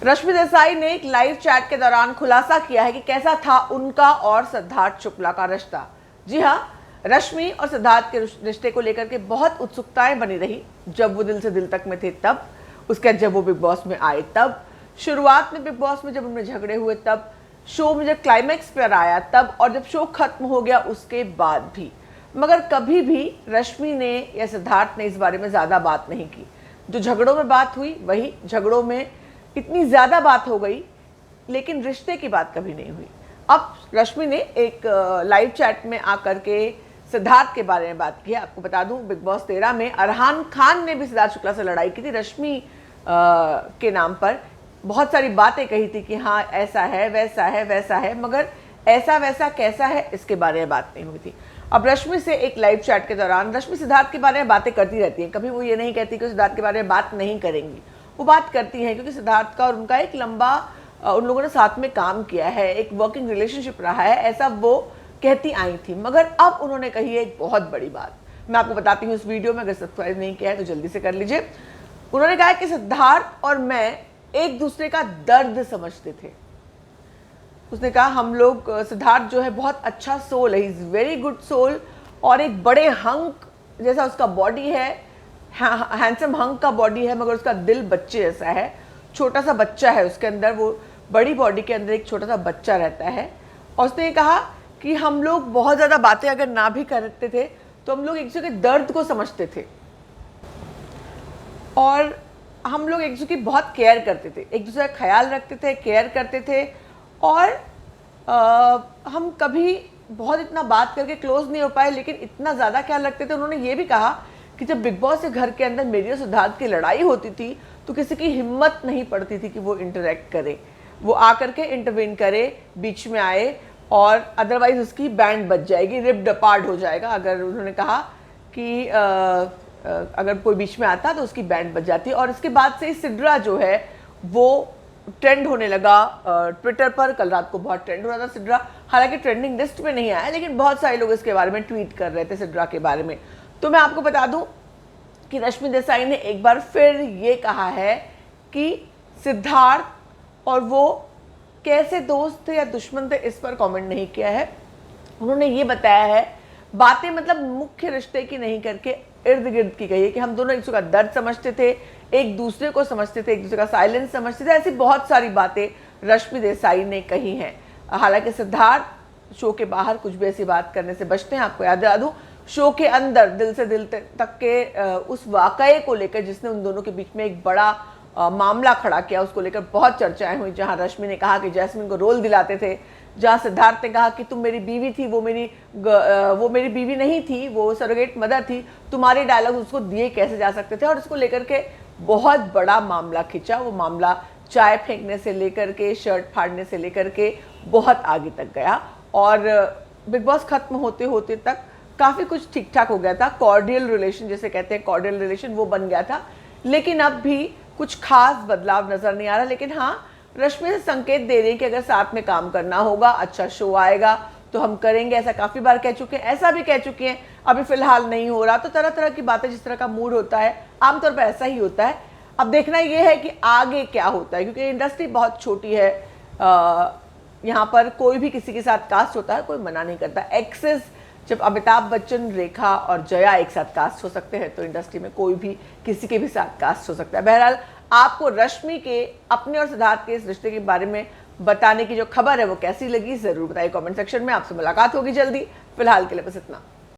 रश्मि देसाई ने एक live chat के दौरान खुलासा किया है कि कैसा था उनका और सिद्धार्थ शुक्ला का रिश्ता। जी हाँ, रश्मि और सिद्धार्थ के रिश्ते को लेकर के बहुत उत्सुकताएं बनी रही। जब वो दिल से दिल तक में थे तब, उसके बाद जब वो बिग बॉस में आए तब, शुरुआत में बिग बॉस में जब उनमें झगड़े हुए तब, शो में जब क्लाइमैक्स पर आया तब, और जब शो खत्म हो गया उसके बाद भी। मगर कभी भी रश्मि ने या सिद्धार्थ ने इस बारे में ज़्यादा बात नहीं की। जो झगड़ों में बात हुई वही झगड़ों में इतनी ज़्यादा बात हो गई, लेकिन रिश्ते की बात कभी नहीं हुई। अब रश्मि ने एक लाइव चैट में आकर के सिद्धार्थ के बारे में बात की है। आपको बता दूं, बिग बॉस 13 में अरहान खान ने भी सिद्धार्थ शुक्ला से लड़ाई की थी रश्मि के नाम पर। बहुत सारी बातें कही थी कि हाँ ऐसा है वैसा है वैसा है, मगर ऐसा वैसा कैसा है इसके बारे में बात नहीं हुई थी। अब रश्मि से एक लाइव चैट के दौरान रश्मि सिद्धार्थ के बारे में बातें करती रहती हैं। कभी वो ये नहीं कहती कि सिद्धार्थ के बारे में बात नहीं करेंगी, वो बात करती हैं, क्योंकि सिद्धार्थ का और उनका एक लंबा उन लोगों ने साथ में काम किया है, एक वर्किंग रिलेशनशिप रहा है, ऐसा वो कहती आई थी। मगर अब उन्होंने कही है एक बहुत बड़ी बात, मैं आपको बताती हूँ इस वीडियो में। अगर सब्सक्राइब नहीं किया है तो जल्दी से कर लीजिए। उन्होंने कहा कि सिद्धार्थ और मैं एक दूसरे का दर्द समझते थे। उसने कहा हम लोग, सिद्धार्थ जो है बहुत अच्छा सोल है, इज वेरी गुड सोल, और एक बड़े हंक जैसा उसका बॉडी है, हैंडसम हंक का बॉडी है, मगर उसका दिल बच्चे जैसा है, छोटा सा बच्चा है उसके अंदर, वो बड़ी बॉडी के अंदर एक छोटा सा बच्चा रहता है। और उसने ये कहा कि हम लोग बहुत ज़्यादा बातें अगर ना भी करते थे तो हम लोग एक दूसरे के दर्द को समझते थे, और हम लोग एक दूसरे की बहुत केयर करते थे, एक दूसरे का ख्याल रखते थे, केयर करते थे, और हम कभी बहुत इतना बात करके क्लोज नहीं हो पाए, लेकिन इतना ज़्यादा ख्याल रखते थे। उन्होंने ये भी कहा कि जब बिग बॉस के घर के अंदर मेरी और सिद्धार्थ की लड़ाई होती थी तो किसी की हिम्मत नहीं पड़ती थी कि वो इंटरेक्ट करे, वो आकर के इंटरवेन करे, बीच में आए, और अदरवाइज उसकी बैंड बज जाएगी, रिप्ड अपार्ट हो जाएगा। अगर उन्होंने कहा कि अगर कोई बीच में आता तो उसकी बैंड बज जाती। और इसके बाद से सिड्रा जो है वो ट्रेंड होने लगा ट्विटर पर। कल रात को बहुत ट्रेंड हो रहा था सिड्रा, हालांकि ट्रेंडिंग लिस्ट में नहीं आया, लेकिन बहुत सारे लोग इसके बारे में ट्वीट कर रहे थे सिड्रा के बारे में। तो मैं आपको बता दूं कि रश्मि देसाई ने एक बार फिर ये कहा है कि सिद्धार्थ और वो कैसे दोस्त थे या दुश्मन थे, इस पर कमेंट नहीं किया है। उन्होंने ये बताया है, बातें मतलब मुख्य रिश्ते की नहीं करके इर्द गिर्द की कही है, कि हम दोनों एक दूसरे का दर्द समझते थे, एक दूसरे को समझते थे, एक दूसरे का साइलेंस समझते थे। ऐसी बहुत सारी बातें रश्मि देसाई ने कही हैं। हालांकि सिद्धार्थ शो के बाहर कुछ भी ऐसी बात करने से बचते हैं। आपको याद दिला दूं, शो के अंदर दिल से दिल तक के उस वाकये को लेकर जिसने उन दोनों के बीच में एक बड़ा मामला खड़ा किया, उसको लेकर बहुत चर्चाएं हुई। जहां रश्मि ने कहा कि जैस्मिन को रोल दिलाते थे, जहां सिद्धार्थ ने कहा कि तुम मेरी बीवी थी, वो मेरी बीवी नहीं थी, वो सरोगेट मदर थी, तुम्हारे डायलॉग उसको दिए कैसे जा सकते थे। और इसको लेकर के बहुत बड़ा मामला खिंचा। वो मामला चाय फेंकने से लेकर के, शर्ट फाड़ने से लेकर के बहुत आगे तक गया, और बिग बॉस खत्म होते होते तक काफ़ी कुछ ठीक ठाक हो गया था। कॉर्डियल रिलेशन जिसे कहते हैं, कॉर्डियल रिलेशन वो बन गया था। लेकिन अब भी कुछ खास बदलाव नजर नहीं आ रहा। लेकिन हाँ, रश्मि से संकेत दे रही है कि अगर साथ में काम करना होगा, अच्छा शो आएगा तो हम करेंगे। ऐसा काफ़ी बार कह चुके हैं, ऐसा भी कह चुके हैं अभी फिलहाल नहीं हो रहा। तो तरह तरह की बातें, जिस तरह का मूड होता है आमतौर पर ऐसा ही होता है। अब देखना यह है कि आगे क्या होता है, क्योंकि इंडस्ट्री बहुत छोटी है। यहाँ पर कोई भी किसी के साथ कास्ट होता है, कोई मना नहीं करता। एक्सेस जब अमिताभ बच्चन, रेखा और जया एक साथ कास्ट हो सकते हैं, तो इंडस्ट्री में कोई भी किसी के भी साथ कास्ट हो सकता है। बहरहाल, आपको रश्मि के अपने और सिद्धार्थ के इस रिश्ते के बारे में बताने की जो खबर है वो कैसी लगी, जरूर बताइए कमेंट सेक्शन में। आपसे मुलाकात होगी जल्दी। फिलहाल के लिए बस इतना।